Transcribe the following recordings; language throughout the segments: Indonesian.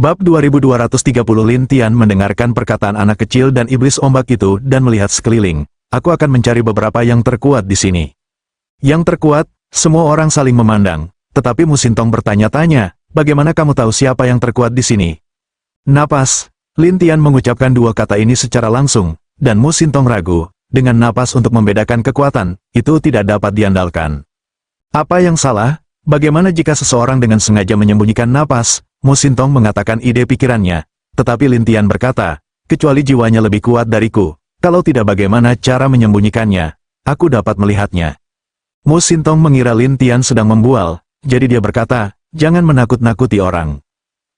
Bab 2230 Lin Tian mendengarkan perkataan anak kecil dan iblis ombak itu dan melihat sekeliling. Aku akan mencari beberapa yang terkuat di sini. Yang terkuat, semua orang saling memandang. Tetapi Mu Xintong bertanya-tanya, bagaimana kamu tahu siapa yang terkuat di sini? Napas. Lin Tian mengucapkan dua kata ini secara langsung, dan Mu Xintong ragu. Dengan napas untuk membedakan kekuatan, itu tidak dapat diandalkan. Apa yang salah? Bagaimana jika seseorang dengan sengaja menyembunyikan napas? Mu Xintong mengatakan ide pikirannya, tetapi Lin Tian berkata, kecuali jiwanya lebih kuat dariku, kalau tidak bagaimana cara menyembunyikannya, aku dapat melihatnya. Mu Xintong mengira Lin Tian sedang membual, jadi dia berkata, jangan menakut-nakuti orang.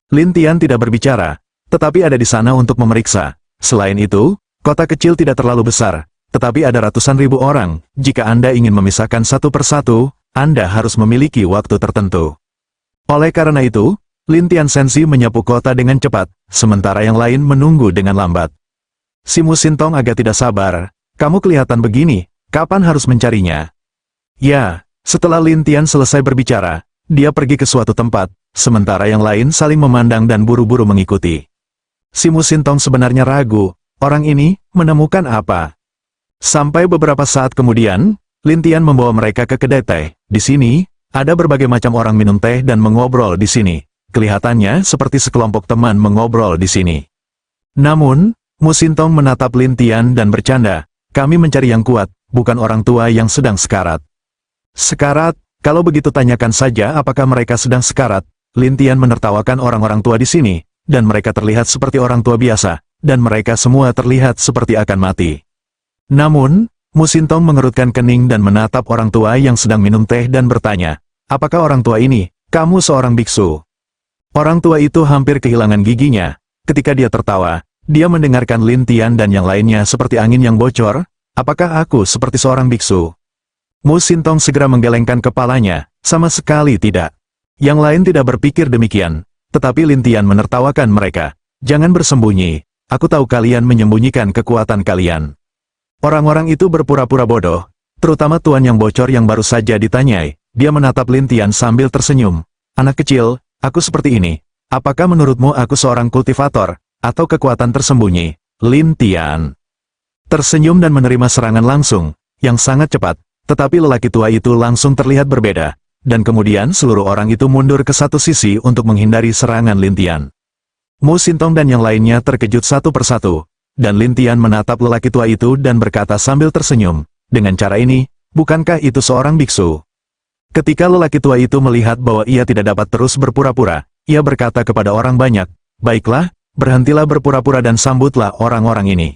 Lin Tian tidak berbicara, tetapi ada di sana untuk memeriksa. Selain itu, kota kecil tidak terlalu besar, tetapi ada ratusan ribu orang. Jika Anda ingin memisahkan satu persatu, Anda harus memiliki waktu tertentu. Oleh karena itu, Lin Tian Sensi menyapu kota dengan cepat, sementara yang lain menunggu dengan lambat. Si Mu Xintong agak tidak sabar. Kamu kelihatan begini, kapan harus mencarinya? Ya, setelah Lin Tian selesai berbicara, dia pergi ke suatu tempat, sementara yang lain saling memandang dan buru-buru mengikuti. Si Mu Xintong sebenarnya ragu, orang ini menemukan apa? Sampai beberapa saat kemudian, Lin Tian membawa mereka ke kedai teh. Di sini, ada berbagai macam orang minum teh dan mengobrol di sini. Kelihatannya seperti sekelompok teman mengobrol di sini. Namun, Mu Xintong menatap Lin Tian dan bercanda, kami mencari yang kuat, bukan orang tua yang sedang sekarat. Sekarat? Kalau begitu tanyakan saja apakah mereka sedang sekarat. Lin Tian menertawakan orang-orang tua di sini, dan mereka terlihat seperti orang tua biasa, dan mereka semua terlihat seperti akan mati. Namun, Mu Xintong mengerutkan kening dan menatap orang tua yang sedang minum teh dan bertanya, apakah orang tua ini, kamu seorang biksu? Orang tua itu hampir kehilangan giginya. Ketika dia tertawa, dia mendengarkan Lin Tian dan yang lainnya seperti angin yang bocor. Apakah aku seperti seorang biksu? Mu Xintong segera menggelengkan kepalanya, sama sekali tidak. Yang lain tidak berpikir demikian, tetapi Lin Tian menertawakan mereka. Jangan bersembunyi, aku tahu kalian menyembunyikan kekuatan kalian. Orang-orang itu berpura-pura bodoh, terutama tuan yang bocor yang baru saja ditanyai. Dia menatap Lin Tian sambil tersenyum. Anak kecil, aku seperti ini. Apakah menurutmu aku seorang kultivator, atau kekuatan tersembunyi? Lin Tian tersenyum dan menerima serangan langsung, yang sangat cepat, tetapi lelaki tua itu langsung terlihat berbeda, dan kemudian seluruh orang itu mundur ke satu sisi untuk menghindari serangan Lin Tian. Mu Xintong dan yang lainnya terkejut satu persatu, dan Lin Tian menatap lelaki tua itu dan berkata sambil tersenyum, dengan cara ini, bukankah itu seorang biksu? Ketika lelaki tua itu melihat bahwa ia tidak dapat terus berpura-pura, ia berkata kepada orang banyak, baiklah, berhentilah berpura-pura dan sambutlah orang-orang ini.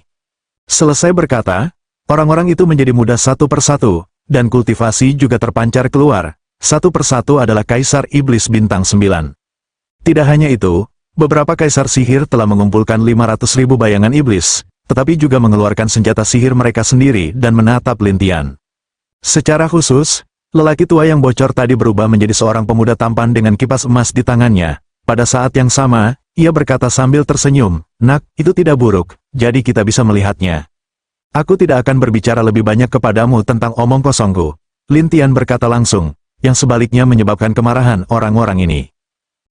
Selesai berkata, orang-orang itu menjadi muda satu persatu, dan kultivasi juga terpancar keluar. Satu persatu adalah Kaisar Iblis Bintang 9. Tidak hanya itu, beberapa kaisar sihir telah mengumpulkan 500.000 bayangan iblis, tetapi juga mengeluarkan senjata sihir mereka sendiri dan menatap Lin Tian. Secara khusus, lelaki tua yang bocor tadi berubah menjadi seorang pemuda tampan dengan kipas emas di tangannya. Pada saat yang sama, ia berkata sambil tersenyum, nak, itu tidak buruk, jadi kita bisa melihatnya. Aku tidak akan berbicara lebih banyak kepadamu tentang omong kosongku. Lin Tian berkata langsung, yang sebaliknya menyebabkan kemarahan orang-orang ini.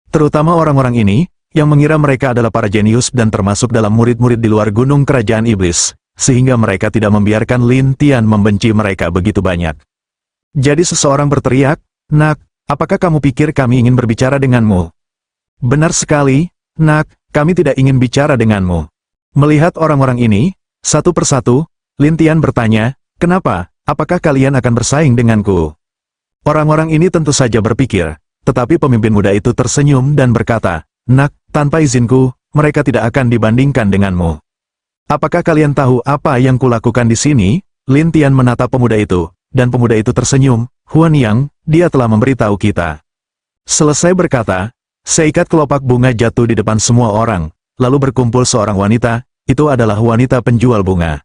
Terutama orang-orang ini, yang mengira mereka adalah para jenius dan termasuk dalam murid-murid di luar gunung kerajaan iblis, sehingga mereka tidak membiarkan Lin Tian membenci mereka begitu banyak. Jadi seseorang berteriak, nak, apakah kamu pikir kami ingin berbicara denganmu? Benar sekali, nak, kami tidak ingin bicara denganmu. Melihat orang-orang ini, satu persatu, Lin Tian bertanya, kenapa, apakah kalian akan bersaing denganku? Orang-orang ini tentu saja berpikir, tetapi pemimpin muda itu tersenyum dan berkata, nak, tanpa izinku, mereka tidak akan dibandingkan denganmu. Apakah kalian tahu apa yang kulakukan di sini? Lin Tian menatap pemuda itu, dan pemuda itu tersenyum, Huan Yang, dia telah memberitahu kita. Selesai berkata, seikat kelopak bunga jatuh di depan semua orang, lalu berkumpul seorang wanita, itu adalah wanita penjual bunga.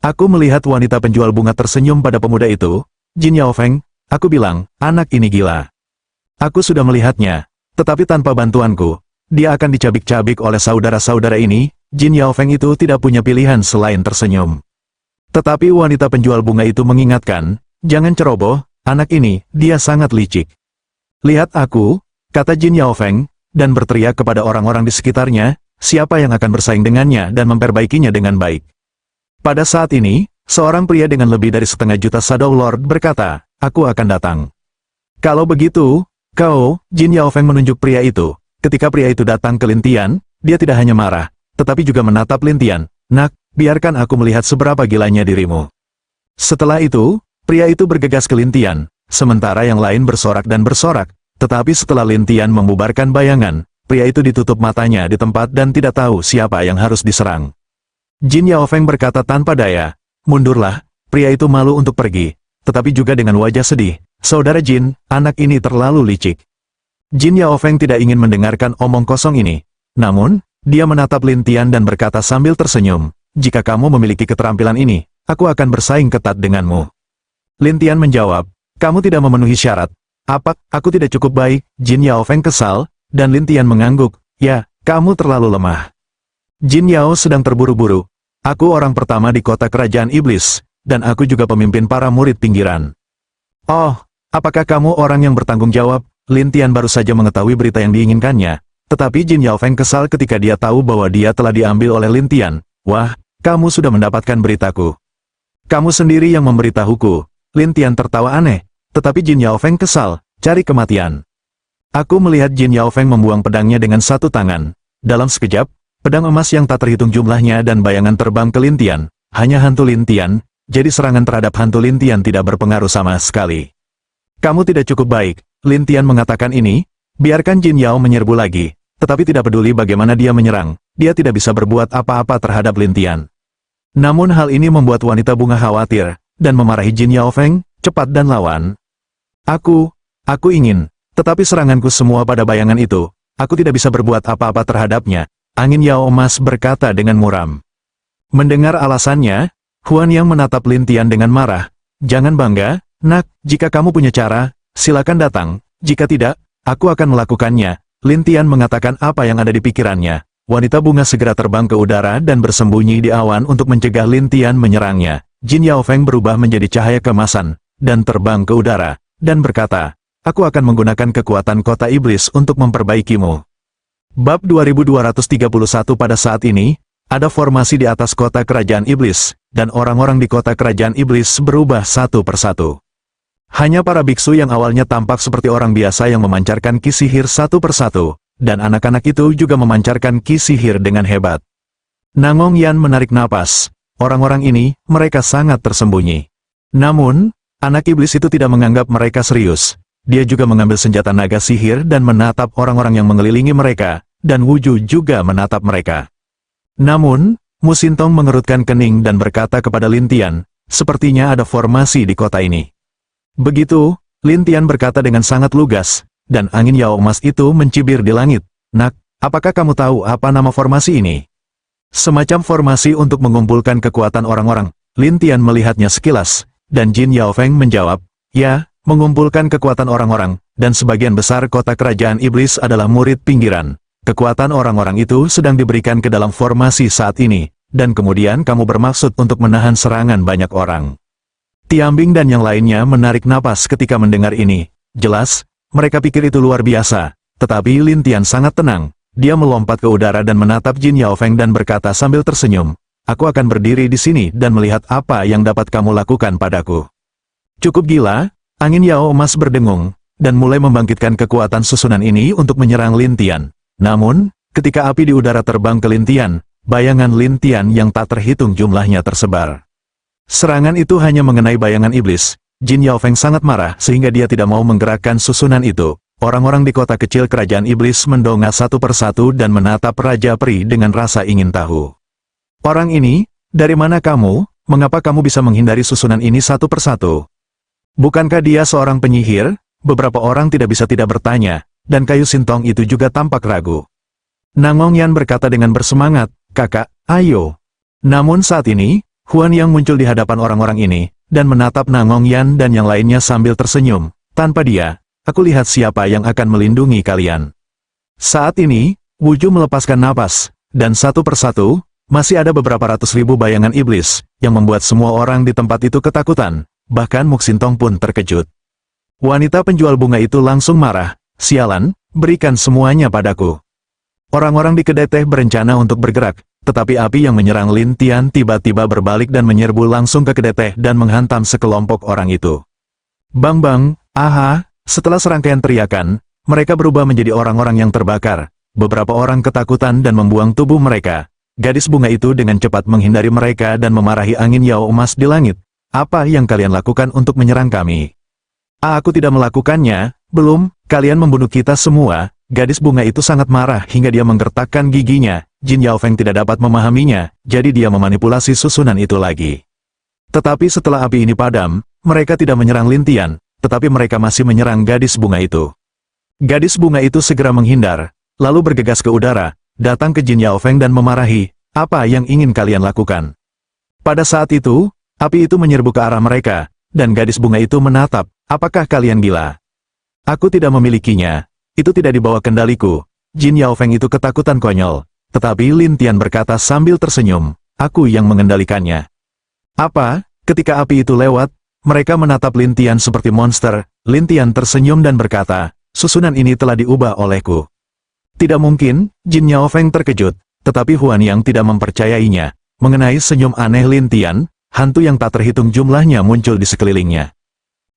Aku melihat wanita penjual bunga tersenyum pada pemuda itu, Jin Yaofeng, aku bilang, anak ini gila. Aku sudah melihatnya, tetapi tanpa bantuanku, dia akan dicabik-cabik oleh saudara-saudara ini. Jin Yaofeng itu tidak punya pilihan selain tersenyum. Tetapi wanita penjual bunga itu mengingatkan, jangan ceroboh, anak ini, dia sangat licik. Lihat aku, kata Jin Yaofeng, dan berteriak kepada orang-orang di sekitarnya, siapa yang akan bersaing dengannya dan memperbaikinya dengan baik. Pada saat ini, seorang pria dengan lebih dari 1,5 juta Shadow Lord berkata, aku akan datang. Kalau begitu, kau, Jin Yao Feng menunjuk pria itu. Ketika pria itu datang ke Lin Tian, dia tidak hanya marah, tetapi juga menatap Lin Tian. Nak, biarkan aku melihat seberapa gilanya dirimu. Setelah itu, pria itu bergegas ke Lin Tian, sementara yang lain bersorak dan bersorak. Tetapi setelah Lin Tian membubarkan bayangan, pria itu ditutup matanya di tempat dan tidak tahu siapa yang harus diserang. Jin Yao Feng berkata tanpa daya, mundurlah. Pria itu malu untuk pergi, tetapi juga dengan wajah sedih. Saudara Jin, anak ini terlalu licik. Jin Yao Feng tidak ingin mendengarkan omong kosong ini. Namun, dia menatap Lin Tian dan berkata sambil tersenyum, jika kamu memiliki keterampilan ini, aku akan bersaing ketat denganmu. Lin Tian menjawab, kamu tidak memenuhi syarat. Apa, aku tidak cukup baik? Jin Yao Feng kesal, dan Lin Tian mengangguk, ya, kamu terlalu lemah. Jin Yao sedang terburu-buru. Aku orang pertama di kota kerajaan iblis, dan aku juga pemimpin para murid pinggiran. Oh, apakah kamu orang yang bertanggung jawab? Lin Tian baru saja mengetahui berita yang diinginkannya, tetapi Jin Yao Feng kesal ketika dia tahu bahwa dia telah diambil oleh Lin Tian. Wah, kamu sudah mendapatkan beritaku. Kamu sendiri yang memberitahuku. Lin Tian tertawa aneh. Tetapi Jin Yao Feng kesal, cari kematian. Aku melihat Jin Yao Feng membuang pedangnya dengan satu tangan. Dalam sekejap, pedang emas yang tak terhitung jumlahnya dan bayangan terbang ke Lin Tian. Hanya hantu Lin Tian, jadi serangan terhadap hantu Lin Tian tidak berpengaruh sama sekali. Kamu tidak cukup baik, Lin Tian mengatakan ini, biarkan Jin Yao menyerbu lagi, tetapi tidak peduli bagaimana dia menyerang, dia tidak bisa berbuat apa-apa terhadap Lin Tian. Namun hal ini membuat wanita bunga khawatir, dan memarahi Jin Yao Feng, cepat dan lawan. Aku ingin, tetapi seranganku semua pada bayangan itu, aku tidak bisa berbuat apa-apa terhadapnya, Angin Yao Emas berkata dengan muram. Mendengar alasannya, Huan Yang menatap Lin Tian dengan marah, jangan bangga, nak, jika kamu punya cara, silakan datang, jika tidak, aku akan melakukannya. Lin Tian mengatakan apa yang ada di pikirannya, wanita bunga segera terbang ke udara dan bersembunyi di awan untuk mencegah Lin Tian menyerangnya. Jin Yao Feng berubah menjadi cahaya keemasan, dan terbang ke udara, dan berkata, aku akan menggunakan kekuatan kota iblis untuk memperbaikimu. Bab 2231. Pada saat ini, ada formasi di atas kota kerajaan iblis, dan orang-orang di kota kerajaan iblis berubah satu persatu. Hanya para biksu yang awalnya tampak seperti orang biasa yang memancarkan ki sihir satu persatu, dan anak-anak itu juga memancarkan ki sihir dengan hebat. Nangong Yan menarik napas, orang-orang ini, mereka sangat tersembunyi. Namun, anak iblis itu tidak menganggap mereka serius. Dia juga mengambil senjata naga sihir dan menatap orang-orang yang mengelilingi mereka, dan Wuju juga menatap mereka. Namun, Mu Sintong mengerutkan kening dan berkata kepada Lin Tian, sepertinya ada formasi di kota ini. Begitu, Lin Tian berkata dengan sangat lugas, dan angin Yao Emas itu mencibir di langit. Nak, apakah kamu tahu apa nama formasi ini? Semacam formasi untuk mengumpulkan kekuatan orang-orang. Lin Tian melihatnya sekilas, dan Jin Yao Feng menjawab, ya, mengumpulkan kekuatan orang-orang, dan sebagian besar kota kerajaan iblis adalah murid pinggiran. Kekuatan orang-orang itu sedang diberikan ke dalam formasi saat ini, dan kemudian kamu bermaksud untuk menahan serangan banyak orang. Tiambing dan yang lainnya menarik napas ketika mendengar ini. Jelas, mereka pikir itu luar biasa, tetapi Lin Tian sangat tenang. Dia melompat ke udara dan menatap Jin Yao Feng dan berkata sambil tersenyum, aku akan berdiri di sini dan melihat apa yang dapat kamu lakukan padaku. Cukup gila, angin Yao Emas berdengung, dan mulai membangkitkan kekuatan susunan ini untuk menyerang Lin Tian. Namun, ketika api di udara terbang ke Lin Tian, bayangan Lin Tian yang tak terhitung jumlahnya tersebar. Serangan itu hanya mengenai bayangan iblis. Jin Yao Feng sangat marah sehingga dia tidak mau menggerakkan susunan itu. Orang-orang di kota kecil kerajaan iblis mendongak satu persatu dan menatap Raja Peri dengan rasa ingin tahu. Orang ini, dari mana kamu? Mengapa kamu bisa menghindari susunan ini satu persatu? Bukankah dia seorang penyihir? Beberapa orang tidak bisa tidak bertanya, dan kayu sintong itu juga tampak ragu. Nangong Yan berkata dengan bersemangat, kakak, ayo. Namun saat ini, Huan Yang muncul di hadapan orang-orang ini, dan menatap Nangong Yan dan yang lainnya sambil tersenyum. Tanpa dia, aku lihat siapa yang akan melindungi kalian. Saat ini, Wuju melepaskan napas, dan satu persatu, masih ada beberapa ratus ribu bayangan iblis, yang membuat semua orang di tempat itu ketakutan, bahkan Mu Sintong pun terkejut. Wanita penjual bunga itu langsung marah, sialan, berikan semuanya padaku. Orang-orang di kedai teh berencana untuk bergerak, tetapi api yang menyerang Lin Tian tiba-tiba berbalik dan menyerbu langsung ke kedai teh dan menghantam sekelompok orang itu. Bang bang, aha, setelah serangkaian teriakan, mereka berubah menjadi orang-orang yang terbakar. Beberapa orang ketakutan dan membuang tubuh mereka. Gadis bunga itu dengan cepat menghindari mereka dan memarahi angin Yao emas di langit. Apa yang kalian lakukan untuk menyerang kami? Aku tidak melakukannya, belum, kalian membunuh kita semua. Gadis bunga itu sangat marah hingga dia menggertakkan giginya. Jin Yaofeng tidak dapat memahaminya, jadi dia memanipulasi susunan itu lagi. Tetapi setelah api ini padam, mereka tidak menyerang Lin Tian, tetapi mereka masih menyerang gadis bunga itu. Gadis bunga itu segera menghindar, lalu bergegas ke udara, datang ke Jin Yaofeng dan memarahi, apa yang ingin kalian lakukan? Pada saat itu, api itu menyerbu ke arah mereka, dan gadis bunga itu menatap, apakah kalian gila? Aku tidak memilikinya, itu tidak dibawa kendaliku. Jin Yaofeng itu ketakutan konyol, tetapi Lin Tian berkata sambil tersenyum, aku yang mengendalikannya. Apa? Ketika api itu lewat, mereka menatap Lin Tian seperti monster. Lin Tian tersenyum dan berkata, susunan ini telah diubah olehku. Tidak mungkin, Jin Yaofeng terkejut, tetapi Huan Yang tidak mempercayainya. Mengenai senyum aneh Lin Tian, hantu yang tak terhitung jumlahnya muncul di sekelilingnya.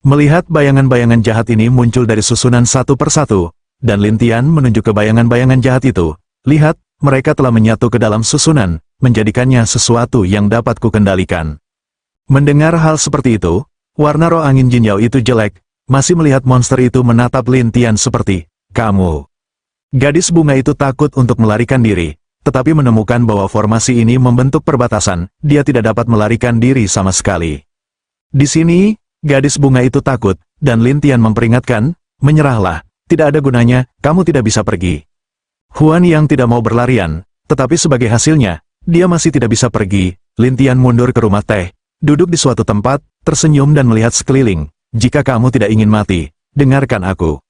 Melihat bayangan-bayangan jahat ini muncul dari susunan satu persatu, dan Lin Tian menunjuk ke bayangan-bayangan jahat itu. Lihat, mereka telah menyatu ke dalam susunan, menjadikannya sesuatu yang dapat kukendalikan. Mendengar hal seperti itu, warna roh angin Jin Yao itu jelek, masih melihat monster itu menatap Lin Tian seperti, kamu. Gadis bunga itu takut untuk melarikan diri, tetapi menemukan bahwa formasi ini membentuk perbatasan, dia tidak dapat melarikan diri sama sekali. Di sini, gadis bunga itu takut, dan Lin Tian memperingatkan, menyerahlah, tidak ada gunanya, kamu tidak bisa pergi. Huan Yang tidak mau berlarian, tetapi sebagai hasilnya, dia masih tidak bisa pergi. Lin Tian mundur ke rumah teh, duduk di suatu tempat, tersenyum dan melihat sekeliling. Jika kamu tidak ingin mati, dengarkan aku.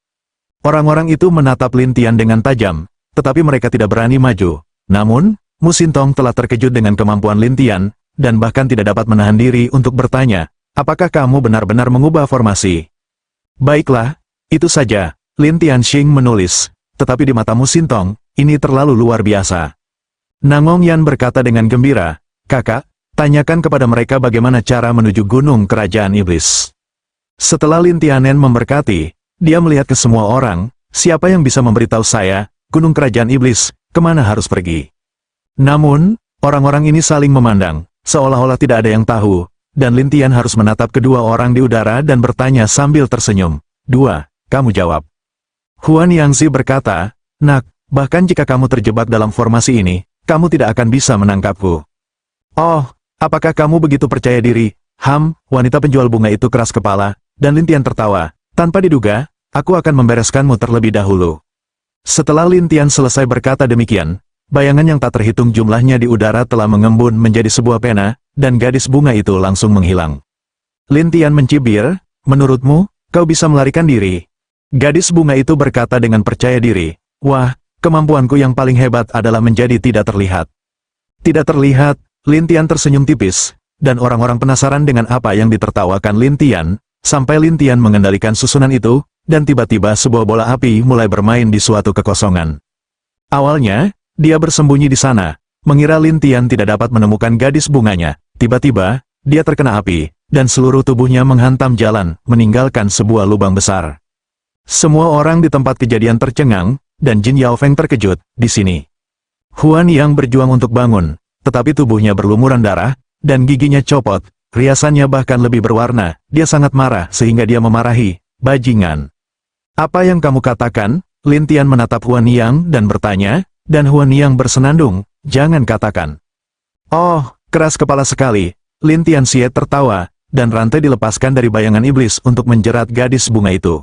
Orang-orang itu menatap Lin Tian dengan tajam, tetapi mereka tidak berani maju. Namun, Mu Xintong telah terkejut dengan kemampuan Lin Tian, dan bahkan tidak dapat menahan diri untuk bertanya, apakah kamu benar-benar mengubah formasi? Baiklah, itu saja, Lin Tianxing menulis. Tetapi di mata Mu Xintong, ini terlalu luar biasa. Nangong Yan berkata dengan gembira, kakak, tanyakan kepada mereka bagaimana cara menuju gunung kerajaan iblis. Setelah Lin Tianen memberkati, dia melihat ke semua orang, siapa yang bisa memberitahu saya, gunung kerajaan iblis, kemana harus pergi. Namun, orang-orang ini saling memandang, seolah-olah tidak ada yang tahu, dan Lin Tian harus menatap kedua orang di udara dan bertanya sambil tersenyum. Dua, kamu jawab. Huan Yangzi berkata, nak, bahkan jika kamu terjebak dalam formasi ini, kamu tidak akan bisa menangkapku. Oh, apakah kamu begitu percaya diri? Wanita penjual bunga itu keras kepala, dan Lin Tian tertawa. Tanpa diduga, aku akan membereskanmu terlebih dahulu. Setelah Lin Tian selesai berkata demikian, bayangan yang tak terhitung jumlahnya di udara telah mengembun menjadi sebuah pena, dan gadis bunga itu langsung menghilang. Lin Tian mencibir, menurutmu, kau bisa melarikan diri? Gadis bunga itu berkata dengan percaya diri, wah, kemampuanku yang paling hebat adalah menjadi tidak terlihat. Tidak terlihat, Lin Tian tersenyum tipis, dan orang-orang penasaran dengan apa yang ditertawakan Lin Tian, sampai Lin Tian mengendalikan susunan itu, dan tiba-tiba sebuah bola api mulai bermain di suatu kekosongan. Awalnya, dia bersembunyi di sana, mengira Lin Tian tidak dapat menemukan gadis bunganya. Tiba-tiba, dia terkena api, dan seluruh tubuhnya menghantam jalan, meninggalkan sebuah lubang besar. Semua orang di tempat kejadian tercengang, dan Jin Yaofeng terkejut. Di sini, Huan Yang berjuang untuk bangun, tetapi tubuhnya berlumuran darah, dan giginya copot, riasannya bahkan lebih berwarna. Dia sangat marah sehingga dia memarahi, bajingan. Apa yang kamu katakan? Lin Tian menatap Huan Yang dan bertanya, dan Huan Yang bersenandung, jangan katakan. Oh, keras kepala sekali. Lin Tian Xie tertawa, dan rantai dilepaskan dari bayangan iblis untuk menjerat gadis bunga itu.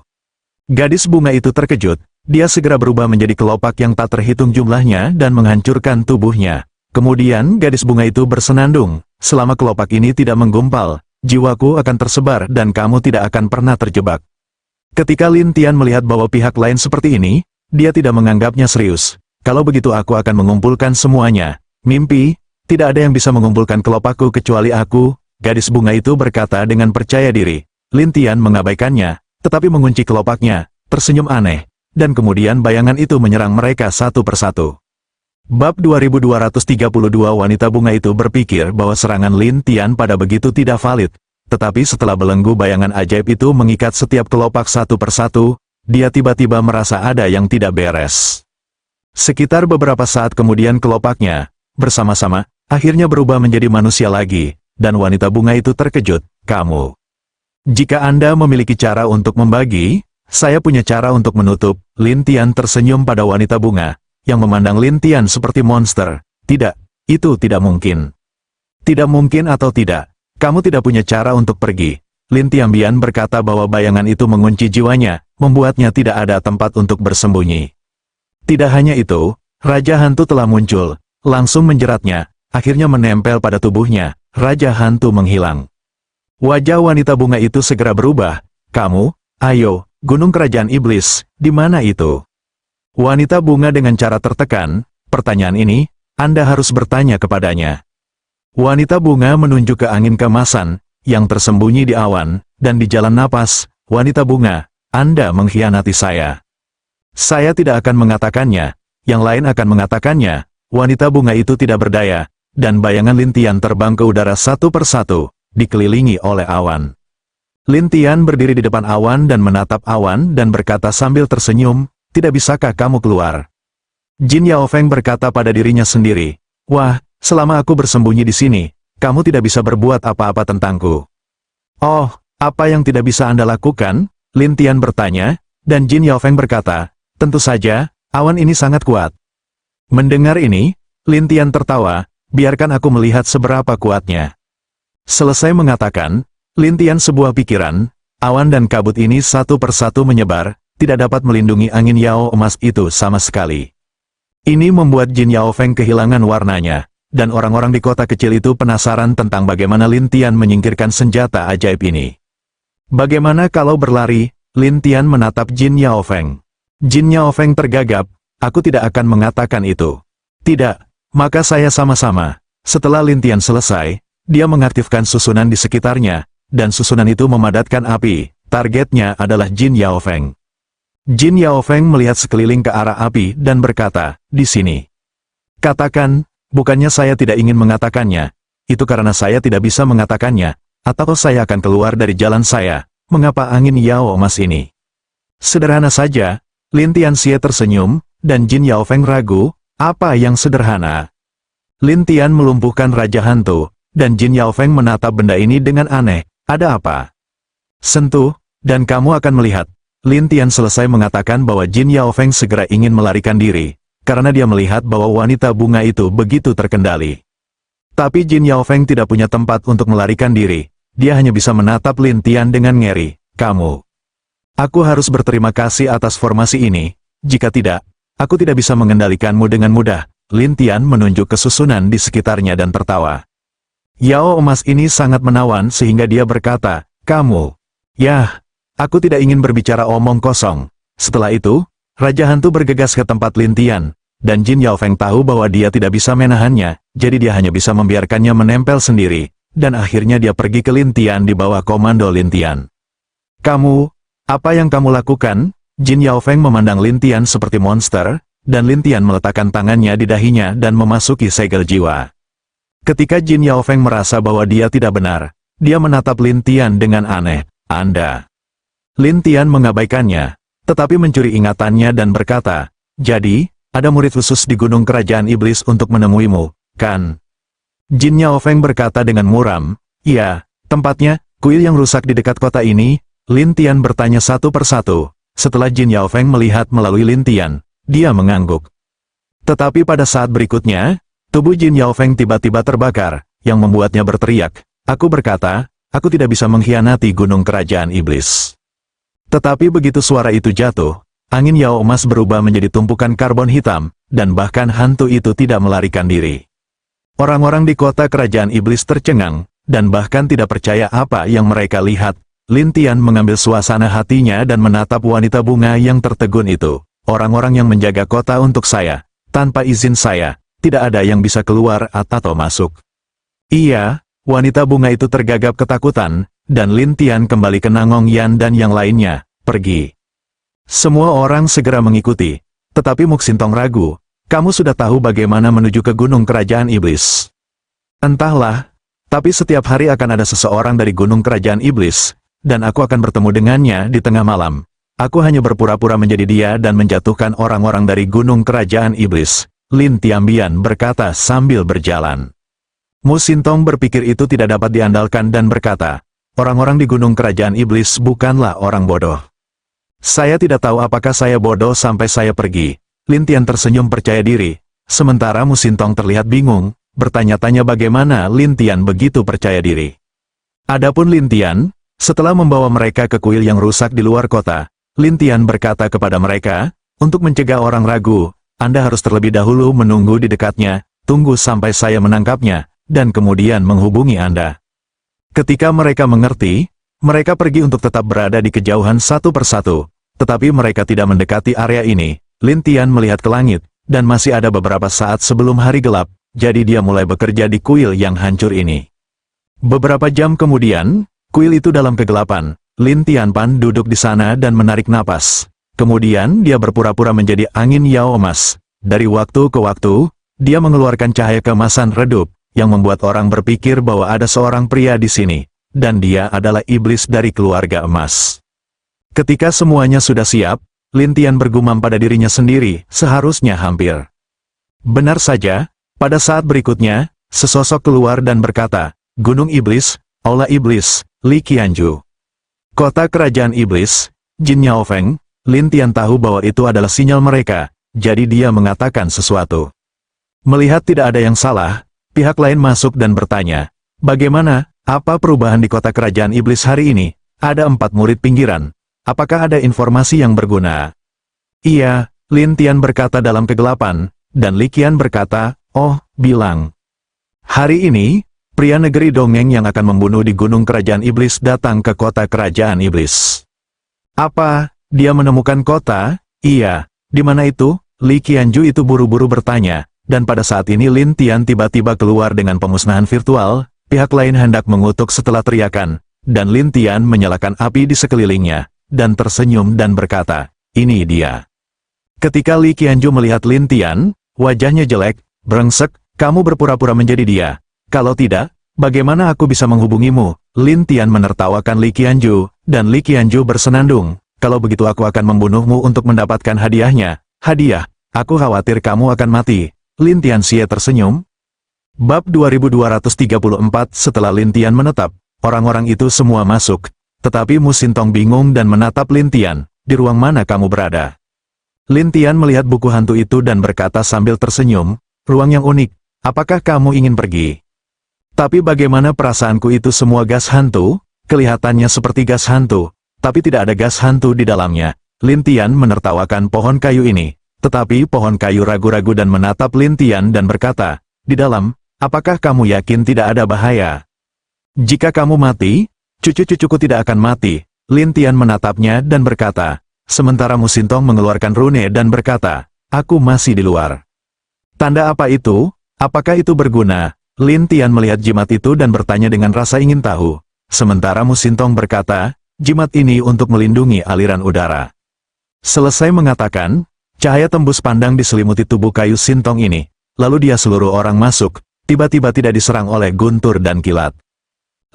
Gadis bunga itu terkejut, dia segera berubah menjadi kelopak yang tak terhitung jumlahnya dan menghancurkan tubuhnya. Kemudian gadis bunga itu bersenandung, selama kelopak ini tidak menggumpal, jiwaku akan tersebar dan kamu tidak akan pernah terjebak. Ketika Lin Tian melihat bahwa pihak lain seperti ini, dia tidak menganggapnya serius. Kalau begitu aku akan mengumpulkan semuanya. Mimpi, tidak ada yang bisa mengumpulkan kelopakku kecuali aku, gadis bunga itu berkata dengan percaya diri. Lin Tian mengabaikannya, tetapi mengunci kelopaknya, tersenyum aneh, dan kemudian bayangan itu menyerang mereka satu persatu. Bab 2232 Wanita bunga itu berpikir bahwa serangan Lin Tian pada begitu tidak valid, tetapi setelah belenggu bayangan ajaib itu mengikat setiap kelopak satu persatu, dia tiba-tiba merasa ada yang tidak beres. Sekitar beberapa saat kemudian kelopaknya, bersama-sama, akhirnya berubah menjadi manusia lagi, dan wanita bunga itu terkejut, kamu. Jika Anda memiliki cara untuk membagi, saya punya cara untuk menutup. Lin Tian tersenyum pada wanita bunga, yang memandang Lin Tian seperti monster. Tidak, itu tidak mungkin. Tidak mungkin atau tidak, kamu tidak punya cara untuk pergi. Lin Tianbian berkata bahwa bayangan itu mengunci jiwanya, membuatnya tidak ada tempat untuk bersembunyi. Tidak hanya itu, Raja Hantu telah muncul, langsung menjeratnya, akhirnya menempel pada tubuhnya. Raja Hantu menghilang. Wajah wanita bunga itu segera berubah. Kamu, ayo, Gunung Kerajaan Iblis, di mana itu? Wanita bunga dengan cara tertekan, pertanyaan ini, Anda harus bertanya kepadanya. Wanita bunga menunjuk ke angin keemasan, yang tersembunyi di awan, dan di jalan napas. Wanita bunga, Anda mengkhianati saya. Saya tidak akan mengatakannya, yang lain akan mengatakannya. Wanita bunga itu tidak berdaya, dan bayangan Lin Tian terbang ke udara satu persatu, dikelilingi oleh awan. Lin Tian berdiri di depan awan dan menatap awan dan berkata sambil tersenyum, tidak bisakah kamu keluar? Jin Yao Feng berkata pada dirinya sendiri, wah, selama aku bersembunyi di sini, kamu tidak bisa berbuat apa-apa tentangku. Oh, apa yang tidak bisa Anda lakukan? Lin Tian bertanya, dan Jin Yao Feng berkata, tentu saja, awan ini sangat kuat. Mendengar ini, Lin Tian tertawa, biarkan aku melihat seberapa kuatnya. Selesai mengatakan, Lin Tian sebuah pikiran, awan dan kabut ini satu persatu menyebar, tidak dapat melindungi angin Yao emas itu sama sekali. Ini membuat Jin Yao Feng kehilangan warnanya, dan orang-orang di kota kecil itu penasaran tentang bagaimana Lin Tian menyingkirkan senjata ajaib ini. Bagaimana kalau berlari? Lin Tian menatap Jin Yao Feng. Jin Yao Feng tergagap, aku tidak akan mengatakan itu. Tidak, maka saya sama-sama. Setelah Lin Tian selesai, dia mengaktifkan susunan di sekitarnya, dan susunan itu memadatkan api. Targetnya adalah Jin Yao Feng. Jin Yao Feng melihat sekeliling ke arah api dan berkata, di sini. Katakan, bukannya saya tidak ingin mengatakannya, itu karena saya tidak bisa mengatakannya, atau saya akan keluar dari jalan saya, mengapa angin Yao emas ini? Sederhana saja, Lin Tianxie tersenyum, dan Jin Yao Feng ragu, apa yang sederhana? Lin Tian melumpuhkan Raja Hantu, dan Jin Yao Feng menatap benda ini dengan aneh, ada apa? Sentuh, dan kamu akan melihat. Lin Tian selesai mengatakan bahwa Jin Yao Feng segera ingin melarikan diri, karena dia melihat bahwa wanita bunga itu begitu terkendali. Tapi Jin Yao Feng tidak punya tempat untuk melarikan diri, dia hanya bisa menatap Lin Tian dengan ngeri, kamu. Aku harus berterima kasih atas formasi ini, jika tidak, aku tidak bisa mengendalikanmu dengan mudah. Lin Tian menunjuk ke susunan di sekitarnya dan tertawa. Yao emas ini sangat menawan sehingga dia berkata, kamu. Yah. Aku tidak ingin berbicara omong kosong. Setelah itu, Raja Hantu bergegas ke tempat Lin Tian, dan Jin Yao Feng tahu bahwa dia tidak bisa menahannya, jadi dia hanya bisa membiarkannya menempel sendiri, dan akhirnya dia pergi ke Lin Tian di bawah komando Lin Tian. Kamu, apa yang kamu lakukan? Jin Yao Feng memandang Lin Tian seperti monster, dan Lin Tian meletakkan tangannya di dahinya dan memasuki segel jiwa. Ketika Jin Yao Feng merasa bahwa dia tidak benar, dia menatap Lin Tian dengan aneh, Anda. Lin Tian mengabaikannya, tetapi mencuri ingatannya dan berkata, jadi, ada murid khusus di Gunung Kerajaan Iblis untuk menemuimu, kan? Jin Yao Feng berkata dengan muram, iya, tempatnya, kuil yang rusak di dekat kota ini. Lin Tian bertanya satu persatu. Setelah Jin Yao Feng melihat melalui Lin Tian, dia mengangguk. Tetapi pada saat berikutnya, tubuh Jin Yao Feng tiba-tiba terbakar, yang membuatnya berteriak, aku berkata, aku tidak bisa mengkhianati Gunung Kerajaan Iblis. Tetapi begitu suara itu jatuh, angin Yao emas berubah menjadi tumpukan karbon hitam, dan bahkan hantu itu tidak melarikan diri. Orang-orang di kota Kerajaan Iblis tercengang, dan bahkan tidak percaya apa yang mereka lihat. Lin Tian mengambil suasana hatinya dan menatap wanita bunga yang tertegun itu. Orang-orang yang menjaga kota untuk saya, tanpa izin saya, tidak ada yang bisa keluar atau masuk. Iya, wanita bunga itu tergagap ketakutan, dan Lin Tian kembali ke Nangong Yan dan yang lainnya, pergi. Semua orang segera mengikuti. Tetapi Muxintong ragu. Kamu sudah tahu bagaimana menuju ke gunung kerajaan iblis. Entahlah, tapi setiap hari akan ada seseorang dari gunung kerajaan iblis, dan aku akan bertemu dengannya di tengah malam. Aku hanya berpura-pura menjadi dia dan menjatuhkan orang-orang dari gunung kerajaan iblis, Lin Tianbian berkata sambil berjalan. Muxintong berpikir itu tidak dapat diandalkan dan berkata, orang-orang di gunung kerajaan iblis bukanlah orang bodoh. Saya tidak tahu apakah saya bodoh sampai saya pergi. Lin Tian tersenyum percaya diri, sementara Muxintong terlihat bingung, bertanya-tanya bagaimana Lin Tian begitu percaya diri. Adapun Lin Tian, setelah membawa mereka ke kuil yang rusak di luar kota, Lin Tian berkata kepada mereka, untuk mencegah orang ragu, Anda harus terlebih dahulu menunggu di dekatnya, tunggu sampai saya menangkapnya, dan kemudian menghubungi Anda. Ketika mereka mengerti, mereka pergi untuk tetap berada di kejauhan satu persatu, tetapi mereka tidak mendekati area ini. Lin Tian melihat ke langit, dan masih ada beberapa saat sebelum hari gelap, jadi dia mulai bekerja di kuil yang hancur ini. Beberapa jam kemudian, kuil itu dalam kegelapan. Lin Tianpan duduk di sana dan menarik napas. Kemudian dia berpura-pura menjadi angin Yao emas. Dari waktu ke waktu, dia mengeluarkan cahaya keemasan redup, yang membuat orang berpikir bahwa ada seorang pria di sini. Dan dia adalah iblis dari keluarga emas. Ketika semuanya sudah siap, Lin Tian bergumam pada dirinya sendiri, seharusnya hampir. Benar saja, pada saat berikutnya, sesosok keluar dan berkata, Gunung Iblis, Aula Iblis, Li Qianju. Kota kerajaan iblis, Jin Yao Feng. Lin Tian tahu bahwa itu adalah sinyal mereka, jadi dia mengatakan sesuatu. Melihat tidak ada yang salah, pihak lain masuk dan bertanya, bagaimana? Apa perubahan di kota kerajaan iblis hari ini? Ada 4 murid pinggiran. Apakah ada informasi yang berguna? Iya, Lin Tian berkata dalam kegelapan, dan Li Qian berkata, oh, bilang. Hari ini, pria negeri dongeng yang akan membunuh di gunung kerajaan iblis datang ke kota kerajaan iblis. Apa? Dia menemukan kota? Iya. Di mana itu? Li Qianju itu buru-buru bertanya, dan pada saat ini Lin Tian tiba-tiba keluar dengan pemusnahan virtual. Pihak lain hendak mengutuk setelah teriakan, dan Lin Tian menyalakan api di sekelilingnya, dan tersenyum dan berkata, ini dia. Ketika Li Qianju melihat Lin Tian, wajahnya jelek, brengsek, kamu berpura-pura menjadi dia. Kalau tidak, bagaimana aku bisa menghubungimu? Lin Tian menertawakan Li Qianju, dan Li Qianju bersenandung, kalau begitu aku akan membunuhmu untuk mendapatkan hadiahnya. Hadiah, aku khawatir kamu akan mati. Lin Tian Xie tersenyum. Bab 2234. Setelah Lin Tian menetap, orang-orang itu semua masuk, tetapi Muxintong bingung dan menatap Lin Tian, di ruang mana kamu berada? Lin Tian melihat buku hantu itu dan berkata sambil tersenyum, ruang yang unik, apakah kamu ingin pergi? Tapi bagaimana perasaanku itu semua gas hantu? Kelihatannya seperti gas hantu, tapi tidak ada gas hantu di dalamnya. Lin Tian menertawakan pohon kayu ini, tetapi pohon kayu ragu-ragu dan menatap Lin Tian dan berkata, di dalam, apakah kamu yakin tidak ada bahaya? Jika kamu mati, cucu-cucuku tidak akan mati. Lin Tian menatapnya dan berkata, sementara Muxintong mengeluarkan rune dan berkata, aku masih di luar. Tanda apa itu? Apakah itu berguna? Lin Tian melihat jimat itu dan bertanya dengan rasa ingin tahu. Sementara Muxintong berkata, jimat ini untuk melindungi aliran udara. Selesai mengatakan, cahaya tembus pandang diselimuti tubuh kayu sintong ini. Lalu dia seluruh orang masuk, tiba-tiba tidak diserang oleh guntur dan kilat.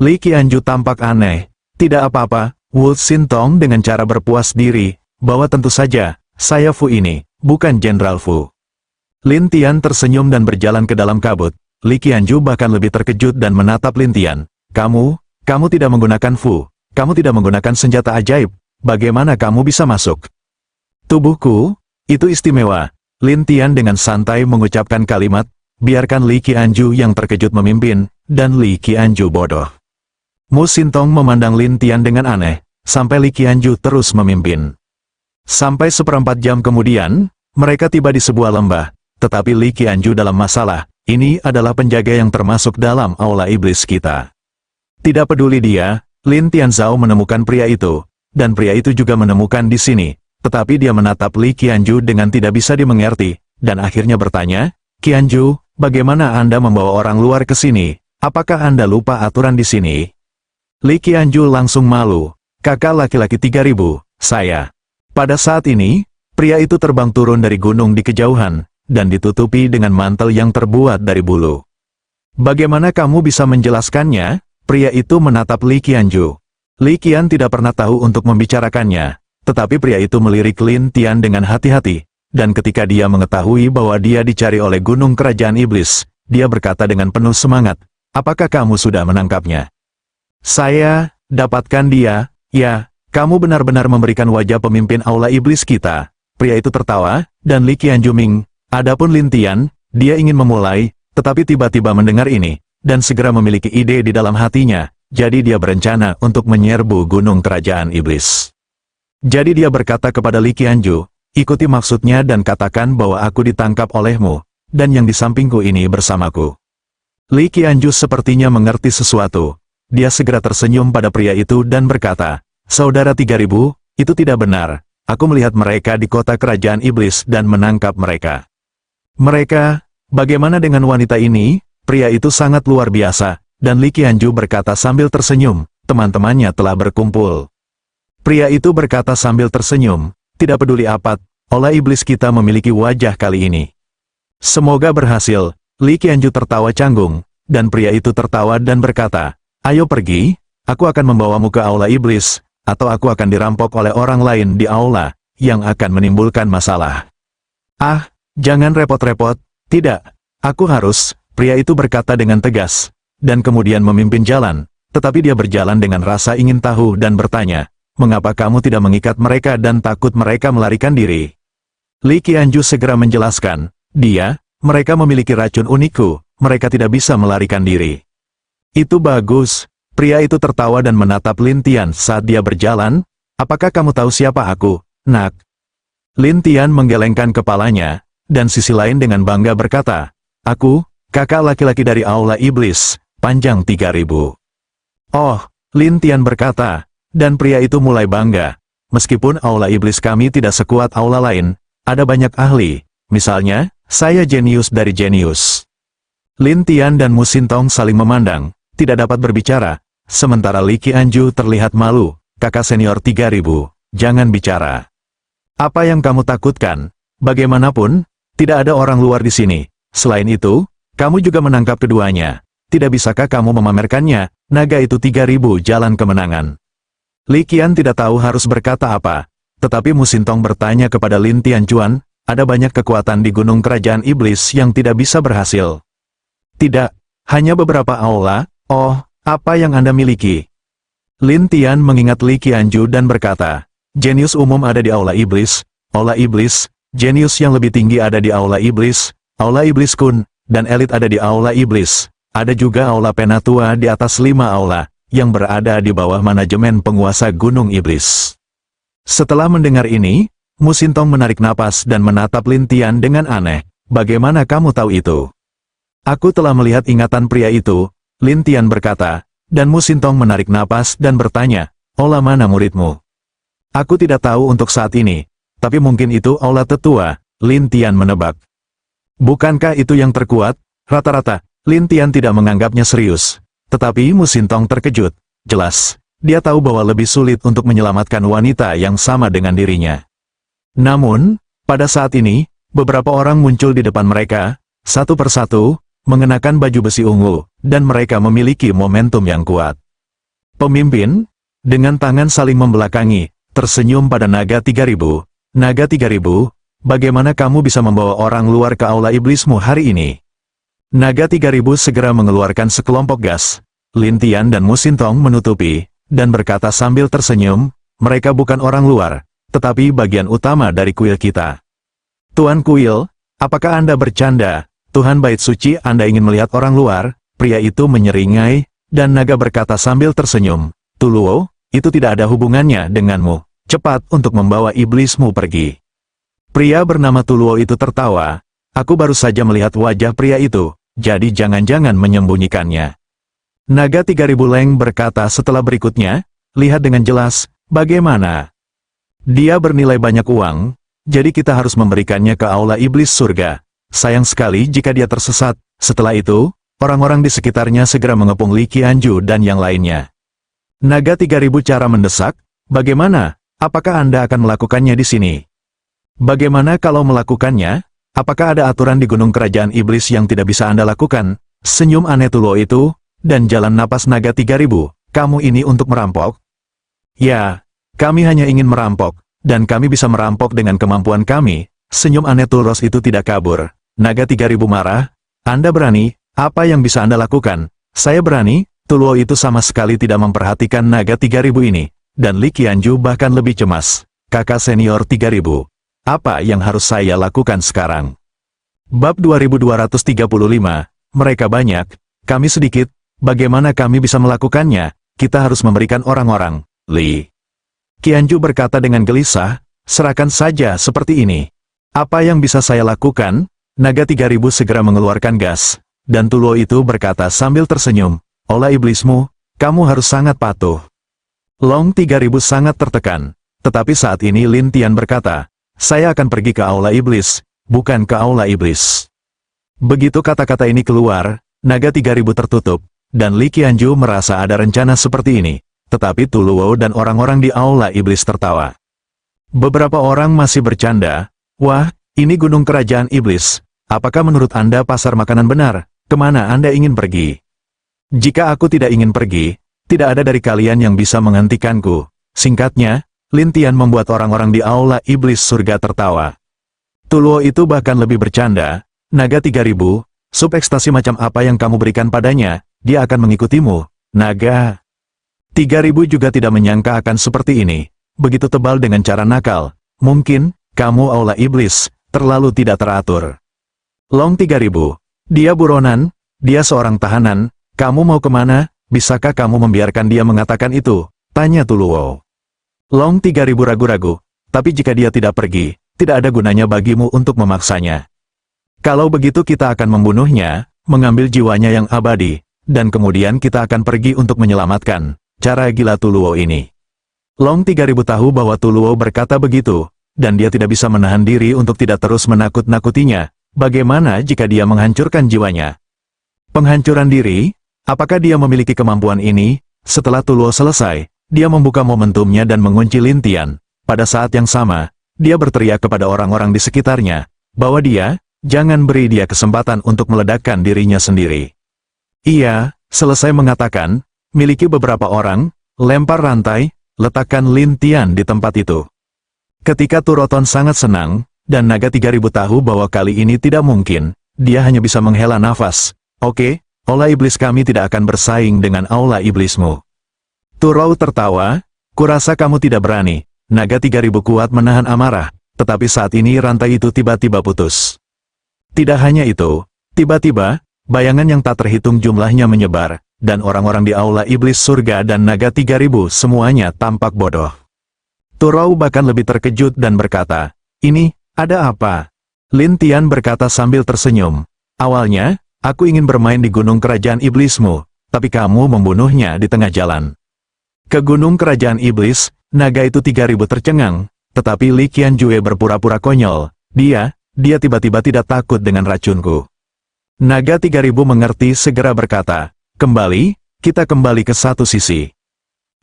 Li Qianju tampak aneh. Tidak apa-apa, Wu Xintong dengan cara berpuas diri, bahwa tentu saja, saya Fu ini, bukan Jenderal Fu. Lin Tian tersenyum dan berjalan ke dalam kabut. Li Qianju bahkan lebih terkejut dan menatap Lin Tian. Kamu tidak menggunakan Fu. Kamu tidak menggunakan senjata ajaib. Bagaimana kamu bisa masuk? Tubuhku, itu istimewa. Lin Tian dengan santai mengucapkan kalimat, biarkan Li Qianju yang terkejut memimpin, dan Li Qianju bodoh. Muxintong memandang Lin Tian dengan aneh, sampai Li Qianju terus memimpin. Sampai seperempat jam kemudian, mereka tiba di sebuah lembah, tetapi Li Qianju dalam masalah, ini adalah penjaga yang termasuk dalam aula iblis kita. Tidak peduli dia, Lin Tianzhao menemukan pria itu, dan pria itu juga menemukan di sini. Tetapi dia menatap Li Qianju dengan tidak bisa dimengerti, dan akhirnya bertanya, Qianju, bagaimana Anda membawa orang luar ke sini? Apakah Anda lupa aturan di sini? Li Qianju langsung malu, kakak laki-laki 3000, saya. Pada saat ini, pria itu terbang turun dari gunung di kejauhan, dan ditutupi dengan mantel yang terbuat dari bulu. Bagaimana kamu bisa menjelaskannya? Pria itu menatap Li Qianju. Li Qian tidak pernah tahu untuk membicarakannya, tetapi pria itu melirik Lin Tian dengan hati-hati, dan ketika dia mengetahui bahwa dia dicari oleh gunung kerajaan iblis, dia berkata dengan penuh semangat, apakah kamu sudah menangkapnya? Saya, dapatkan dia, ya, kamu benar-benar memberikan wajah pemimpin aula iblis kita. Pria itu tertawa, dan Li Qianju Ming, adapun Lin Tian, dia ingin memulai, tetapi tiba-tiba mendengar ini, dan segera memiliki ide di dalam hatinya, jadi dia berencana untuk menyerbu gunung kerajaan iblis. Jadi dia berkata kepada Li Qianju, ikuti maksudnya dan katakan bahwa aku ditangkap olehmu, dan yang di sampingku ini bersamaku. Li Qianju sepertinya mengerti sesuatu. Dia segera tersenyum pada pria itu dan berkata, Saudara 3000, itu tidak benar. Aku melihat mereka di kota kerajaan iblis dan menangkap mereka. Mereka, bagaimana dengan wanita ini? Pria itu sangat luar biasa. Dan Li Qianju berkata sambil tersenyum, teman-temannya telah berkumpul. Pria itu berkata sambil tersenyum, tidak peduli apa, aula iblis kita memiliki wajah kali ini. Semoga berhasil. Li Qianju tertawa canggung, dan pria itu tertawa dan berkata, ayo pergi, aku akan membawamu ke aula iblis, atau aku akan dirampok oleh orang lain di aula, yang akan menimbulkan masalah. Ah, jangan repot-repot, tidak, aku harus, pria itu berkata dengan tegas. Dan kemudian memimpin jalan, tetapi dia berjalan dengan rasa ingin tahu dan bertanya, mengapa kamu tidak mengikat mereka dan takut mereka melarikan diri? Li Qianju segera menjelaskan, mereka memiliki racun unikku, mereka tidak bisa melarikan diri. Itu bagus, pria itu tertawa dan menatap Lin Tian saat dia berjalan, apakah kamu tahu siapa aku, nak? Lin Tian menggelengkan kepalanya, dan sisi lain dengan bangga berkata, aku, kakak laki-laki dari aula iblis, panjang 3000. Oh, Lin Tian berkata, dan pria itu mulai bangga. Meskipun aula iblis kami tidak sekuat aula lain, ada banyak ahli, misalnya, saya jenius dari jenius. Lin Tian dan Mu Xintong saling memandang, tidak dapat berbicara, sementara Li Qianju terlihat malu, kakak senior 3000, jangan bicara. Apa yang kamu takutkan? Bagaimanapun, tidak ada orang luar di sini. Selain itu, kamu juga menangkap keduanya. Tidak bisakah kamu memamerkannya? Naga itu 3000 jalan kemenangan. Li Qian tidak tahu harus berkata apa, tetapi Mu Xintong bertanya kepada Lin Tianjuan, ada banyak kekuatan di gunung kerajaan iblis yang tidak bisa berhasil. Tidak, hanya beberapa aula, oh, apa yang Anda miliki? Lin Tian mengingat Li Qianju dan berkata, jenius umum ada di aula iblis, jenius yang lebih tinggi ada di aula iblis kun, dan elit ada di aula iblis. Ada juga aula penatua di atas 5 aula, yang berada di bawah manajemen penguasa gunung iblis. Setelah mendengar ini, Mu Xintong menarik napas dan menatap Lin Tian dengan aneh, bagaimana kamu tahu itu? Aku telah melihat ingatan pria itu, Lin Tian berkata, dan Mu Xintong menarik napas dan bertanya, aula mana muridmu? Aku tidak tahu untuk saat ini, tapi mungkin itu aula tetua, Lin Tian menebak. Bukankah itu yang terkuat? Rata-rata, Lin Tian tidak menganggapnya serius, tetapi Mu Xintong terkejut. Jelas, dia tahu bahwa lebih sulit untuk menyelamatkan wanita yang sama dengan dirinya. Namun, pada saat ini, beberapa orang muncul di depan mereka, satu persatu, mengenakan baju besi ungu, dan mereka memiliki momentum yang kuat. Pemimpin, dengan tangan saling membelakangi, tersenyum pada Naga 3000. Naga 3000, bagaimana kamu bisa membawa orang luar ke aula iblismu hari ini? Naga 3000 segera mengeluarkan sekelompok gas. Lin Tian dan Mu Xintong menutupi, dan berkata sambil tersenyum, mereka bukan orang luar, tetapi bagian utama dari kuil kita. Tuan Kuil, apakah Anda bercanda? Tuhan Bait Suci, Anda ingin melihat orang luar? Pria itu menyeringai, dan naga berkata sambil tersenyum, Tuluo, itu tidak ada hubungannya denganmu. Cepat untuk membawa iblismu pergi. Pria bernama Tuluo itu tertawa, aku baru saja melihat wajah pria itu. Jadi jangan-jangan menyembunyikannya. Naga 3000 Leng berkata setelah berikutnya, lihat dengan jelas, bagaimana? Dia bernilai banyak uang, jadi kita harus memberikannya ke aula iblis surga. Sayang sekali jika dia tersesat. Setelah itu, orang-orang di sekitarnya segera mengepung Li Qianju dan yang lainnya. Naga 3000 cara mendesak, bagaimana? Apakah Anda akan melakukannya di sini? Bagaimana kalau melakukannya? Apakah ada aturan di Gunung Kerajaan Iblis yang tidak bisa Anda lakukan? Senyum aneh Tuluo itu, dan jalan napas naga 3000. Kamu ini untuk merampok? Ya, kami hanya ingin merampok, dan kami bisa merampok dengan kemampuan kami. Senyum aneh Tulros itu tidak kabur. Naga 3000 marah. Anda berani? Apa yang bisa Anda lakukan? Saya berani? Tuluo itu sama sekali tidak memperhatikan naga 3000 ini. Dan Li Qianju bahkan lebih cemas. Kakak senior 3000. Apa yang harus saya lakukan sekarang? Bab 2235, mereka banyak, kami sedikit, bagaimana kami bisa melakukannya? Kita harus memberikan orang-orang. Li Qianju berkata dengan gelisah, serahkan saja seperti ini. Apa yang bisa saya lakukan? Naga 3000 segera mengeluarkan gas, dan Tuluo itu berkata sambil tersenyum, Aula iblismu, kamu harus sangat patuh. Long 3000 sangat tertekan, tetapi saat ini Lin Tian berkata, saya akan pergi ke Aula Iblis, bukan ke Aula Iblis. Begitu kata-kata ini keluar, naga 3000 tertutup, dan Li Qianju merasa ada rencana seperti ini, tetapi Tuluo dan orang-orang di Aula Iblis tertawa. Beberapa orang masih bercanda, wah, ini Gunung Kerajaan Iblis, apakah menurut Anda pasar makanan benar? Kemana Anda ingin pergi? Jika aku tidak ingin pergi, tidak ada dari kalian yang bisa menghentikanku. Singkatnya, Lin Tian membuat orang-orang di Aula Iblis surga tertawa. Tuluo itu bahkan lebih bercanda, naga 3000, sup ekstasi macam apa yang kamu berikan padanya, dia akan mengikutimu. Naga 3000 juga tidak menyangka akan seperti ini, begitu tebal dengan cara nakal. Mungkin, kamu Aula Iblis, terlalu tidak teratur. Long 3000, dia buronan, dia seorang tahanan, kamu mau kemana? Bisakah kamu membiarkan dia mengatakan itu? Tanya Tuluo. Long 3000 ragu-ragu, tapi jika dia tidak pergi, tidak ada gunanya bagimu untuk memaksanya. Kalau begitu kita akan membunuhnya, mengambil jiwanya yang abadi, dan kemudian kita akan pergi untuk menyelamatkan. Cara gila Tuluo ini. Long 3000 tahu bahwa Tuluo berkata begitu, dan dia tidak bisa menahan diri untuk tidak terus menakut-nakutinya. Bagaimana jika dia menghancurkan jiwanya? Penghancuran diri? Apakah dia memiliki kemampuan ini? Setelah Tuluo selesai, dia membuka momentumnya dan mengunci Lin Tian. Pada saat yang sama, dia berteriak kepada orang-orang di sekitarnya, bahwa dia, jangan beri dia kesempatan untuk meledakkan dirinya sendiri. Ia, selesai mengatakan, miliki beberapa orang, lempar rantai, letakkan Lin Tian di tempat itu. Ketika Turoton sangat senang, dan naga 3000 tahu bahwa kali ini tidak mungkin, dia hanya bisa menghela nafas. Oke, Aula Iblis kami tidak akan bersaing dengan Aula Iblismu. Turou tertawa, kurasa kamu tidak berani. Naga 3000 kuat menahan amarah, tetapi saat ini rantai itu tiba-tiba putus. Tidak hanya itu, tiba-tiba, bayangan yang tak terhitung jumlahnya menyebar, dan orang-orang di Aula Iblis surga dan naga 3000 semuanya tampak bodoh. Turou bahkan lebih terkejut dan berkata, ini, ada apa? Lin Tian berkata sambil tersenyum, awalnya, aku ingin bermain di Gunung Kerajaan Iblismu, tapi kamu membunuhnya di tengah jalan. Ke Gunung Kerajaan Iblis, naga itu 3000 tercengang, tetapi Li Qianjue berpura-pura konyol. Dia tiba-tiba tidak takut dengan racunku. Naga 3000 mengerti segera berkata, kembali, kita kembali ke satu sisi.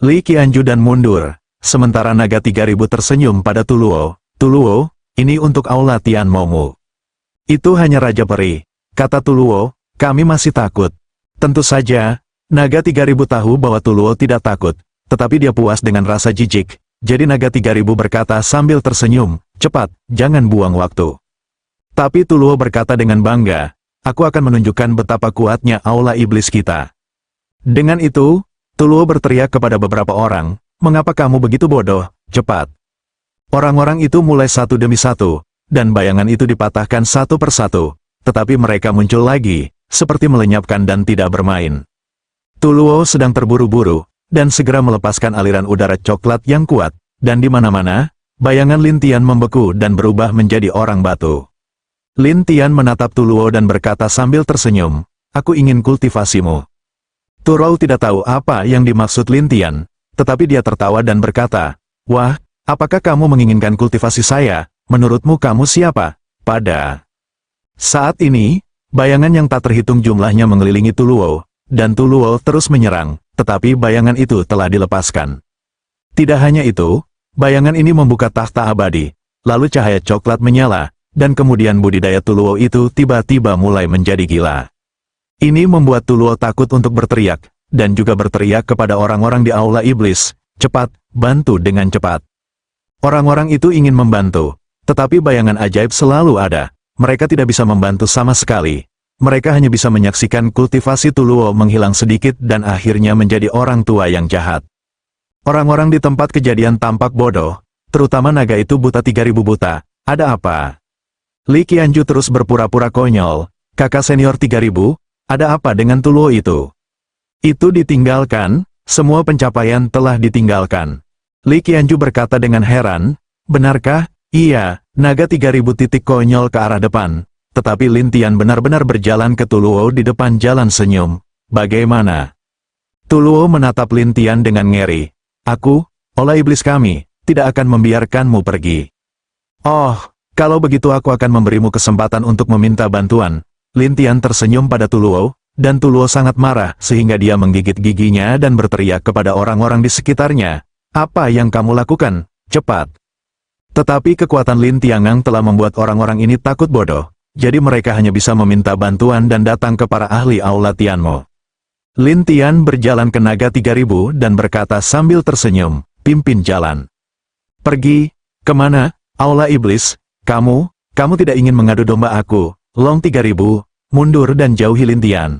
Li Qianju dan mundur, sementara naga 3000 tersenyum pada Tuluo. Tuluo, ini untuk Aula Tian Momu. Itu hanya Raja Peri, kata Tuluo, kami masih takut. Tentu saja, naga 3000 tahu bahwa Tuluo tidak takut. Tetapi dia puas dengan rasa jijik, jadi naga 3000 berkata sambil tersenyum, cepat, jangan buang waktu. Tapi Tuluo berkata dengan bangga, aku akan menunjukkan betapa kuatnya Aula Iblis kita. Dengan itu, Tuluo berteriak kepada beberapa orang, mengapa kamu begitu bodoh, cepat. Orang-orang itu mulai satu demi satu, dan bayangan itu dipatahkan satu persatu, tetapi mereka muncul lagi, seperti melenyapkan dan tidak bermain. Tuluo sedang terburu-buru, dan segera melepaskan aliran udara coklat yang kuat, dan di mana-mana, bayangan Lin Tian membeku dan berubah menjadi orang batu. Lin Tian menatap Tuluo dan berkata sambil tersenyum, aku ingin kultivasimu. Turou tidak tahu apa yang dimaksud Lin Tian, tetapi dia tertawa dan berkata, wah, apakah kamu menginginkan kultivasi saya? Menurutmu kamu siapa? Pada saat ini, bayangan yang tak terhitung jumlahnya mengelilingi Tuluo, dan Tuluo terus menyerang. Tetapi bayangan itu telah dilepaskan. Tidak hanya itu, Bayangan ini membuka tahta abadi, lalu cahaya coklat menyala, dan kemudian budidaya Tuluo itu tiba-tiba mulai menjadi gila. Ini membuat Tuluo takut untuk berteriak, dan juga berteriak kepada orang-orang di aula iblis, cepat, bantu dengan cepat. Orang-orang itu ingin membantu, tetapi bayangan ajaib selalu ada. Mereka tidak bisa membantu sama sekali. Mereka hanya bisa menyaksikan kultivasi Tuluo menghilang sedikit dan akhirnya menjadi orang tua yang jahat. Orang-orang di tempat kejadian tampak bodoh, terutama naga itu buta 3000 buta. Ada apa? Li Qianju terus berpura-pura konyol. Kakak senior 3000, ada apa dengan Tuluo itu? Itu ditinggalkan, semua pencapaian telah ditinggalkan. Li Qianju berkata dengan heran, benarkah? Iya, naga 3000 titik konyol ke arah depan. Tetapi Lin Tian benar-benar berjalan ke Tuluo di depan jalan senyum. Bagaimana? Tuluo menatap Lin Tian dengan ngeri. Aku, olah iblis kami, tidak akan membiarkanmu pergi. Oh, kalau begitu aku akan memberimu kesempatan untuk meminta bantuan. Lin Tian tersenyum pada Tuluo, dan Tuluo sangat marah sehingga dia menggigit giginya dan berteriak kepada orang-orang di sekitarnya. Apa yang kamu lakukan? Cepat! Tetapi kekuatan Lin Tiangang telah membuat orang-orang ini takut bodoh, jadi mereka hanya bisa meminta bantuan dan datang ke para ahli aula Tianmo. Lin Tian berjalan ke naga 3000 dan berkata sambil tersenyum, pimpin jalan. Pergi, kemana? Aula iblis, kamu tidak ingin mengadu domba aku, Long 3000, mundur dan jauhi Lin Tian.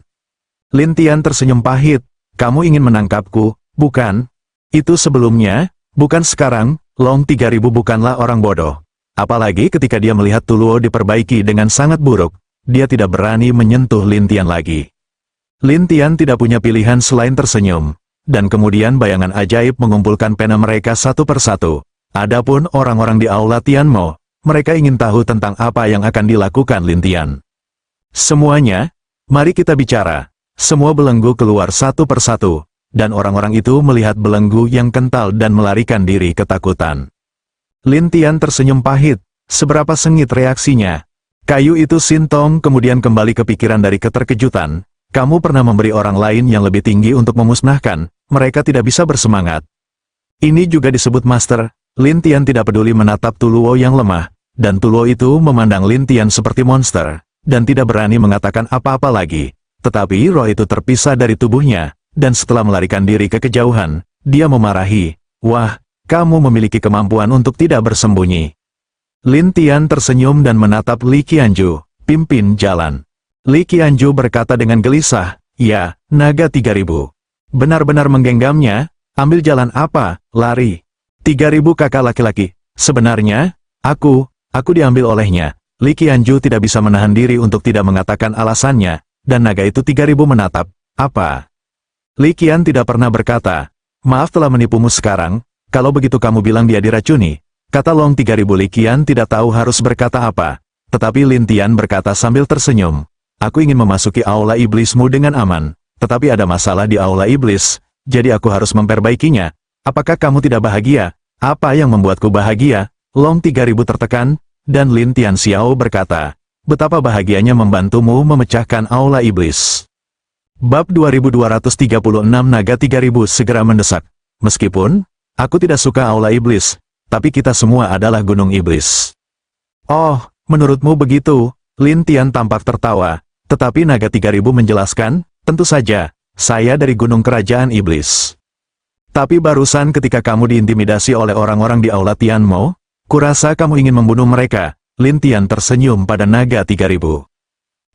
Lin Tian tersenyum pahit, kamu ingin menangkapku, bukan? Itu sebelumnya, bukan sekarang. Long 3000 bukanlah orang bodoh. Apalagi ketika dia melihat Tuluo diperbaiki dengan sangat buruk, dia tidak berani menyentuh Lin Tian lagi. Lin Tian tidak punya pilihan selain tersenyum, dan kemudian bayangan ajaib mengumpulkan pena mereka satu persatu. Adapun orang-orang di aula Tianmo, mereka ingin tahu tentang apa yang akan dilakukan Lin Tian. Semuanya, mari kita bicara. Semua belenggu keluar satu persatu. Dan orang-orang itu melihat belenggu yang kental dan melarikan diri ketakutan. Lin Tian tersenyum pahit, seberapa sengit reaksinya. Kayu itu Sintong kemudian kembali ke pikiran dari keterkejutan. Kamu pernah memberi orang lain yang lebih tinggi untuk memusnahkan, mereka tidak bisa bersemangat. Ini juga disebut master. Lin Tian tidak peduli menatap Tuluo yang lemah, dan Tuluo itu memandang Lin Tian seperti monster, dan tidak berani mengatakan apa-apa lagi. Tetapi roh itu terpisah dari tubuhnya. Dan setelah melarikan diri ke kejauhan, dia memarahi, wah, kamu memiliki kemampuan untuk tidak bersembunyi. Lin Tian tersenyum dan menatap Li Qianju, pimpin jalan. Li Qianju berkata dengan gelisah, ya, naga 3000. Benar-benar menggenggamnya, ambil jalan apa, lari. 3000 kakak laki-laki, sebenarnya, aku diambil olehnya. Li Qianju tidak bisa menahan diri untuk tidak mengatakan alasannya, dan naga itu 3000 menatap, apa? Li Qian tidak pernah berkata, maaf telah menipumu sekarang, kalau begitu kamu bilang dia diracuni. Kata Long 3000. Li Qian tidak tahu harus berkata apa, tetapi Lin Tian berkata sambil tersenyum, aku ingin memasuki aula iblismu dengan aman, tetapi ada masalah di aula iblis, jadi aku harus memperbaikinya. Apakah kamu tidak bahagia? Apa yang membuatku bahagia? Long 3000 tertekan, dan Lin Tian Xiao berkata, betapa bahagianya membantumu memecahkan aula iblis. Bab 2236 Naga 3000 segera mendesak. Meskipun, aku tidak suka aula iblis, tapi kita semua adalah gunung iblis. Oh, menurutmu begitu? Lin Tian tampak tertawa, tetapi Naga 3000 menjelaskan, tentu saja, saya dari gunung kerajaan iblis. Tapi barusan ketika kamu diintimidasi oleh orang-orang di aula Tianmo, kurasa kamu ingin membunuh mereka. Lin Tian tersenyum pada Naga 3000.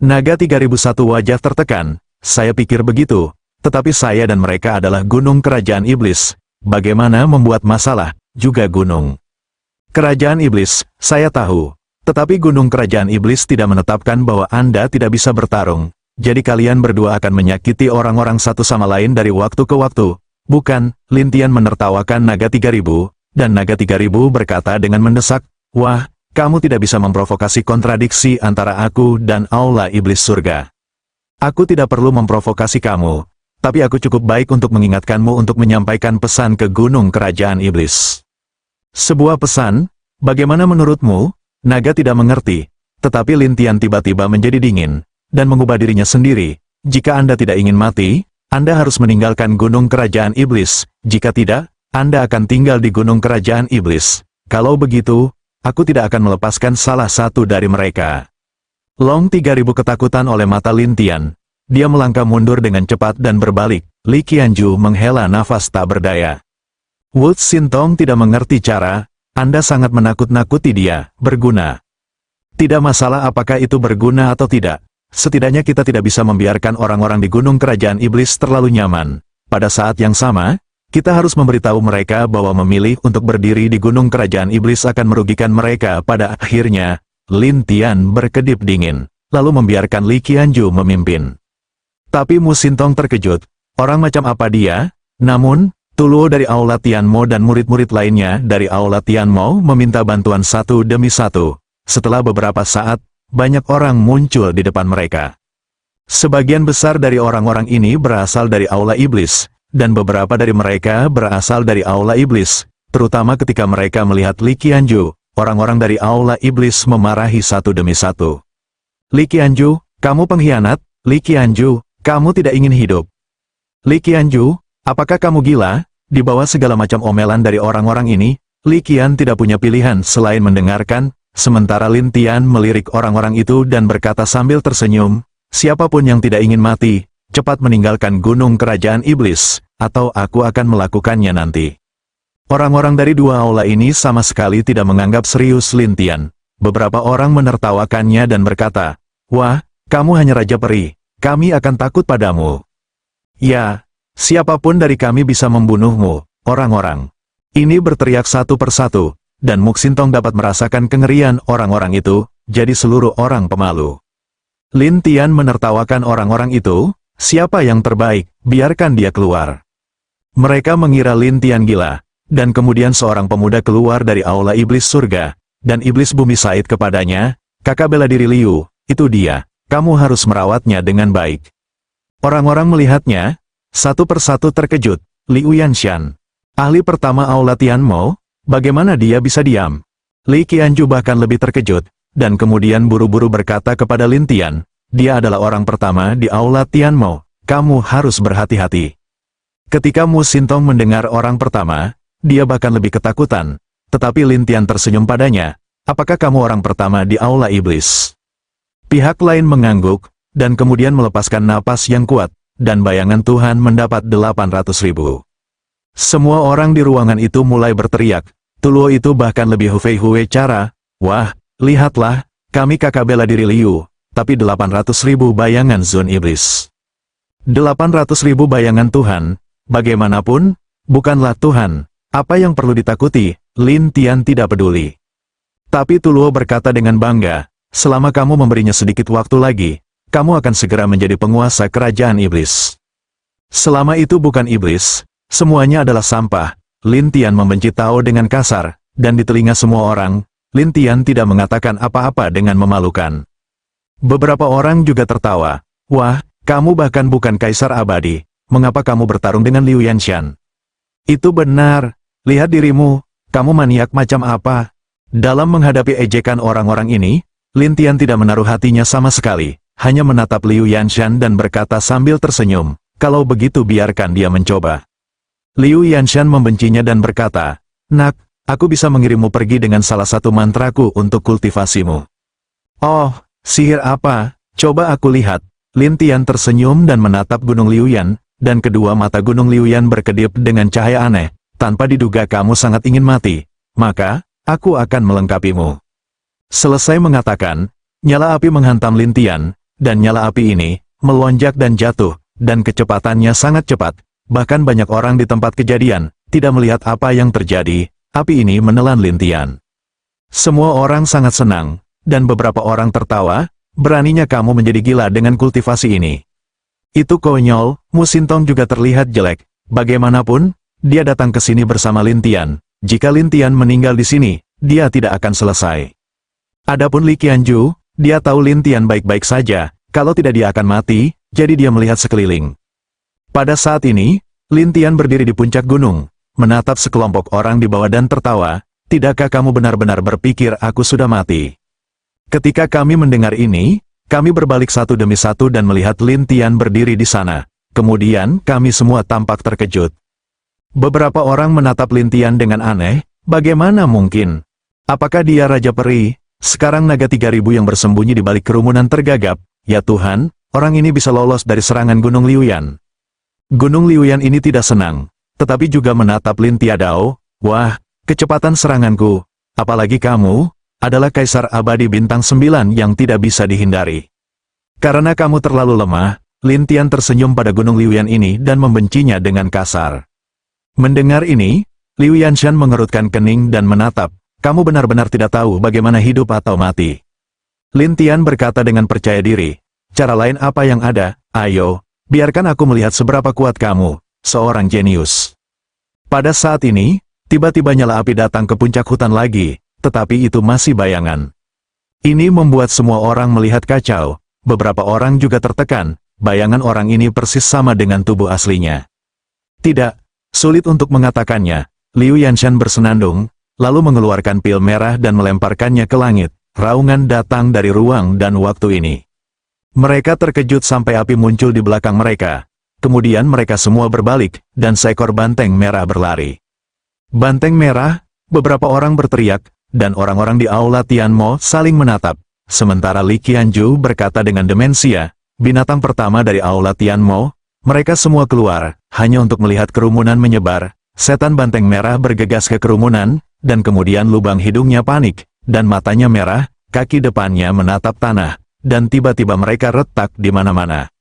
Naga 3001 wajah tertekan. Saya pikir begitu, tetapi saya dan mereka adalah gunung kerajaan iblis. Bagaimana membuat masalah, juga gunung kerajaan iblis, saya tahu. Tetapi gunung kerajaan iblis tidak menetapkan bahwa Anda tidak bisa bertarung. Jadi kalian berdua akan menyakiti orang-orang satu sama lain dari waktu ke waktu. Bukan, Lin Tian menertawakan Naga 3000, dan Naga 3000 berkata dengan mendesak, wah, kamu tidak bisa memprovokasi kontradiksi antara aku dan aula iblis surga. Aku tidak perlu memprovokasi kamu, tapi aku cukup baik untuk mengingatkanmu untuk menyampaikan pesan ke gunung kerajaan iblis. Sebuah pesan? Bagaimana menurutmu? Naga tidak mengerti, tetapi Lin Tian tiba-tiba menjadi dingin, dan mengubah dirinya sendiri. Jika Anda tidak ingin mati, Anda harus meninggalkan gunung kerajaan iblis, jika tidak, Anda akan tinggal di gunung kerajaan iblis. Kalau begitu, aku tidak akan melepaskan salah satu dari mereka. Long 3000 ketakutan oleh mata Lin Tian. Dia melangkah mundur dengan cepat dan berbalik. Li Qianju menghela nafas tak berdaya. Wu Xintong tidak mengerti cara, Anda sangat menakut-nakuti dia, berguna. Tidak masalah apakah itu berguna atau tidak. Setidaknya kita tidak bisa membiarkan orang-orang di gunung kerajaan iblis terlalu nyaman. Pada saat yang sama, kita harus memberitahu mereka bahwa memilih untuk berdiri di gunung kerajaan iblis akan merugikan mereka. Pada akhirnya, Lin Tian berkedip dingin, lalu membiarkan Li Qianju memimpin. Tapi Mu Xintong terkejut. Orang macam apa dia? Namun, Tuluo dari Aula Tianmo dan murid-murid lainnya dari Aula Tianmo meminta bantuan satu demi satu. Setelah beberapa saat, banyak orang muncul di depan mereka. Sebagian besar dari orang-orang ini berasal dari Aula Iblis, dan beberapa dari mereka berasal dari Aula Iblis, terutama ketika mereka melihat Li Qianju. Orang-orang dari Aula Iblis memarahi satu demi satu. Li Qianju, kamu pengkhianat. Li Qianju, kamu tidak ingin hidup. Li Qianju, apakah kamu gila? Di bawah segala macam omelan dari orang-orang ini, Li Qian tidak punya pilihan selain mendengarkan, sementara Lin Tian melirik orang-orang itu dan berkata sambil tersenyum, siapapun yang tidak ingin mati, cepat meninggalkan gunung kerajaan iblis, atau aku akan melakukannya nanti. Orang-orang dari dua aula ini sama sekali tidak menganggap serius Lin Tian. Beberapa orang menertawakannya dan berkata, wah, kamu hanya Raja Peri, kami akan takut padamu. Ya. Siapapun dari kami bisa membunuhmu, orang-orang. Ini berteriak satu persatu, dan Mu Xintong dapat merasakan kengerian orang-orang itu, jadi seluruh orang pemalu. Lin Tian menertawakan orang-orang itu, siapa yang terbaik, biarkan dia keluar. Mereka mengira Lin Tian gila, dan kemudian seorang pemuda keluar dari aula iblis surga, dan iblis bumi Said kepadanya, kakak bela diri Liu, itu dia, kamu harus merawatnya dengan baik. Orang-orang melihatnya, satu persatu terkejut. Liu Yanshan, ahli pertama Aula Tianmo, bagaimana dia bisa diam? Li Qianju bahkan lebih terkejut, dan kemudian buru-buru berkata kepada Lin Tian, dia adalah orang pertama di Aula Tianmo, kamu harus berhati-hati. Ketika Mu Xintong mendengar orang pertama, dia bahkan lebih ketakutan, tetapi Lin Tian tersenyum padanya, apakah kamu orang pertama di Aula Iblis? Pihak lain mengangguk, dan kemudian melepaskan napas yang kuat, dan bayangan Tuhan mendapat 800.000. Semua orang di ruangan itu mulai berteriak, Tuluo itu bahkan lebih hufei-hue cara, wah, lihatlah, kami kakak bela diri Liu, tapi 800.000 bayangan Zun Iblis. 800.000 bayangan Tuhan, bagaimanapun, bukanlah Tuhan, apa yang perlu ditakuti, Lin Tian tidak peduli. Tapi Tuluo berkata dengan bangga, selama kamu memberinya sedikit waktu lagi, kamu akan segera menjadi penguasa kerajaan iblis. Selama itu bukan iblis, semuanya adalah sampah. Lin Tian membenci Tao dengan kasar, dan di telinga semua orang, Lin Tian tidak mengatakan apa-apa dengan memalukan. Beberapa orang juga tertawa, wah, kamu bahkan bukan kaisar abadi, mengapa kamu bertarung dengan Liu Yanshan? Itu benar, lihat dirimu, kamu maniak macam apa? Dalam menghadapi ejekan orang-orang ini, Lin Tian tidak menaruh hatinya sama sekali. Hanya menatap Liu Yanshan dan berkata sambil tersenyum, kalau begitu biarkan dia mencoba. Liu Yanshan membencinya dan berkata, nak, aku bisa mengirimmu pergi dengan salah satu mantraku untuk kultivasimu. Oh, sihir apa? Coba aku lihat. Lin Tian tersenyum dan menatap Gunung Liuyan, dan kedua mata Gunung Liuyan berkedip dengan cahaya aneh, tanpa diduga kamu sangat ingin mati, maka, aku akan melengkapimu. Selesai mengatakan, nyala api menghantam Lin Tian, dan nyala api ini, melonjak dan jatuh, dan kecepatannya sangat cepat, bahkan banyak orang di tempat kejadian, tidak melihat apa yang terjadi, api ini menelan Lin Tian. Semua orang sangat senang, dan beberapa orang tertawa, beraninya kamu menjadi gila dengan kultivasi ini. Itu konyol, Mu Xintong juga terlihat jelek, bagaimanapun, dia datang ke sini bersama Lin Tian, jika Lin Tian meninggal di sini, dia tidak akan selesai. Adapun Li Qianju, dia tahu Lin Tian baik-baik saja, kalau tidak dia akan mati, jadi dia melihat sekeliling. Pada saat ini, Lin Tian berdiri di puncak gunung, menatap sekelompok orang di bawah dan tertawa, tidakkah kamu benar-benar berpikir aku sudah mati? Ketika kami mendengar ini, kami berbalik satu demi satu dan melihat Lin Tian berdiri di sana, kemudian kami semua tampak terkejut. Beberapa orang menatap Lin Tian dengan aneh, bagaimana mungkin? Apakah dia Raja Peri? Sekarang naga 3000 yang bersembunyi di balik kerumunan tergagap, ya Tuhan, orang ini bisa lolos dari serangan Gunung Liuyan. Gunung Liuyan ini tidak senang, tetapi juga menatap Lin Tiadao. Wah, kecepatan seranganku, apalagi kamu, adalah Kaisar Abadi Bintang 9 yang tidak bisa dihindari. Karena kamu terlalu lemah, Lin Tian tersenyum pada Gunung Liuyan ini dan membencinya dengan kasar. Mendengar ini, Liu Yanshan mengerutkan kening dan menatap, kamu benar-benar tidak tahu bagaimana hidup atau mati. Lin Tian berkata dengan percaya diri, cara lain apa yang ada, ayo, biarkan aku melihat seberapa kuat kamu, seorang jenius. Pada saat ini, tiba-tiba nyala api datang ke puncak hutan lagi, tetapi itu masih bayangan. Ini membuat semua orang melihat kacau, beberapa orang juga tertekan, bayangan orang ini persis sama dengan tubuh aslinya. Tidak. Sulit untuk mengatakannya, Liu Yanshan bersenandung, lalu mengeluarkan pil merah dan melemparkannya ke langit. Raungan datang dari ruang dan waktu ini. Mereka terkejut sampai api muncul di belakang mereka. Kemudian mereka semua berbalik, dan seekor banteng merah berlari. Banteng merah, beberapa orang berteriak, dan orang-orang di aula Tianmo saling menatap. Sementara Li Qianju berkata dengan demensia, binatang pertama dari aula Tianmo, mereka semua keluar, hanya untuk melihat kerumunan menyebar. Setan banteng merah bergegas ke kerumunan, dan kemudian lubang hidungnya panik, dan matanya merah, kaki depannya menatap tanah, dan tiba-tiba mereka retak di mana-mana.